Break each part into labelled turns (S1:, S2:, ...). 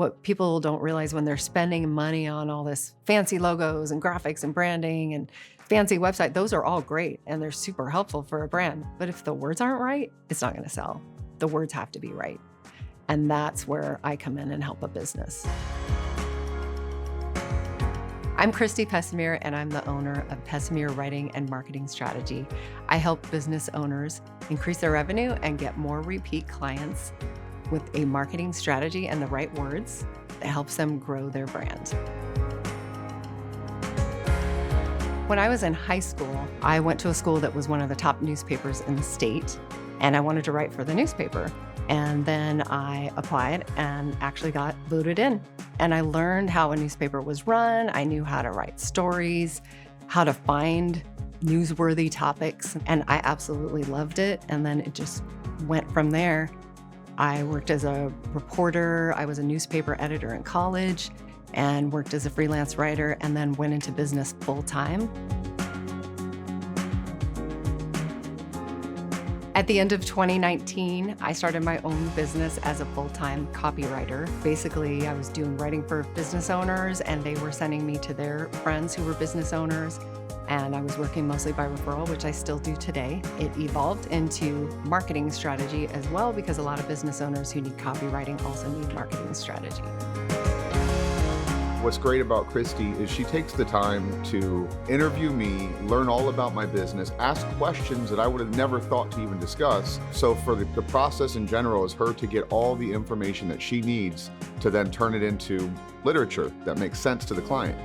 S1: What people don't realize when they're spending money on all this fancy logos and graphics and branding and fancy website, those are all great and they're super helpful for a brand. But if the words aren't right, it's not going to sell. The words have to be right. And that's where I come in and help a business. I'm Christy Pessemier, and I'm the owner of Pessemier Writing and Marketing Strategy. I help business owners increase their revenue and get more repeat clients with a marketing strategy and the right words that helps them grow their brand. When I was in high school, I went to a school that was one of the top newspapers in the state, and I wanted to write for the newspaper. And then I applied and actually got voted in. And I learned how a newspaper was run. I knew how to write stories, how to find newsworthy topics, and I absolutely loved it. And then it just went from there. I worked as a reporter. I was a newspaper editor in college and worked as a freelance writer, and then went into business full time. At the end of 2019, I started my own business as a full-time copywriter. Basically, I was doing writing for business owners, and they were sending me to their friends who were business owners. And I was working mostly by referral, which I still do today. It evolved into marketing strategy as well, because a lot of business owners who need copywriting also need marketing strategy.
S2: What's great about Christy is she takes the time to interview me, learn all about my business, ask questions that I would have never thought to even discuss. So for the process in general is her to get all the information that she needs to then turn it into literature that makes sense to the client.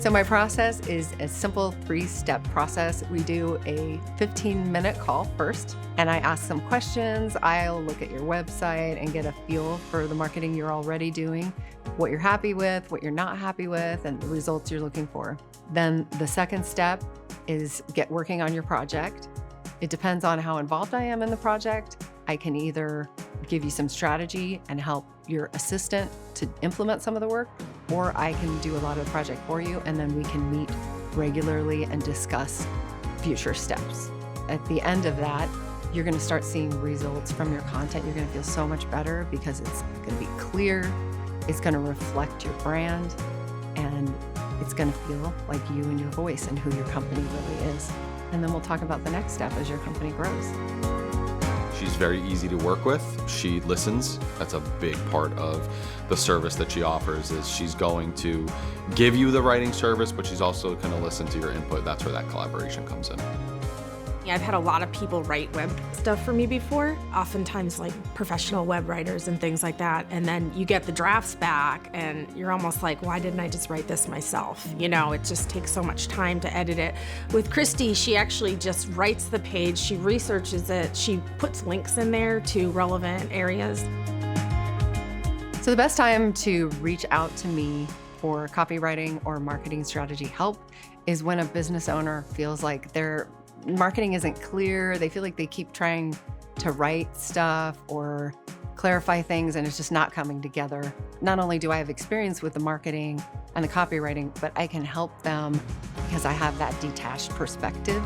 S1: So my process is a simple 3-step process. We do a 15-minute call first, and I ask some questions. I'll look at your website and get a feel for the marketing you're already doing, what you're happy with, what you're not happy with, and the results you're looking for. Then the second step is get working on your project. It depends on how involved I am in the project. I can either give you some strategy and help your assistant to implement some of the work, or I can do a lot of the project for you, and then we can meet regularly and discuss future steps. At the end of that, you're going to start seeing results from your content. You're going to feel so much better because it's going to be clear, it's going to reflect your brand, and it's going to feel like you and your voice and who your company really is. And then we'll talk about the next step as your company grows.
S3: She's very easy to work with. She listens. That's a big part of the service that she offers, is she's going to give you the writing service, but she's also going to listen to your input. That's where that collaboration comes in.
S4: I've had a lot of people write web stuff for me before, oftentimes like professional web writers and things like that. And then you get the drafts back and you're almost like, why didn't I just write this myself? You know, it just takes so much time to edit it. With Christy, she actually just writes the page, she researches it, she puts links in there to relevant areas.
S1: So the best time to reach out to me for copywriting or marketing strategy help is when a business owner feels like their marketing isn't clear. They feel like they keep trying to write stuff or clarify things and it's just not coming together. Not only do I have experience with the marketing and the copywriting, but I can help them because I have that detached perspective.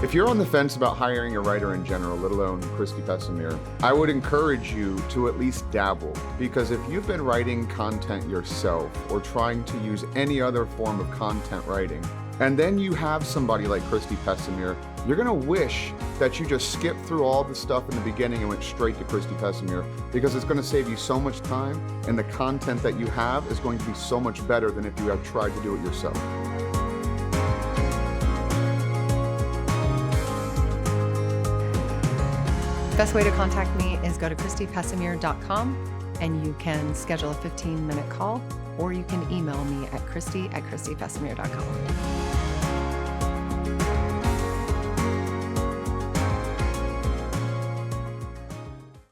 S2: If you're on the fence about hiring a writer in general, let alone Christy Pessemier, I would encourage you to at least dabble, because if you've been writing content yourself or trying to use any other form of content writing, and then you have somebody like Christy Pessemier, you're gonna wish that you just skipped through all the stuff in the beginning and went straight to Christy Pessemier, because it's gonna save you so much time, and the content that you have is going to be so much better than if you had tried to do it yourself.
S1: Best way to contact me is go to christypessemier.com and you can schedule a 15-minute call, or you can email me at christy@christypessemier.com.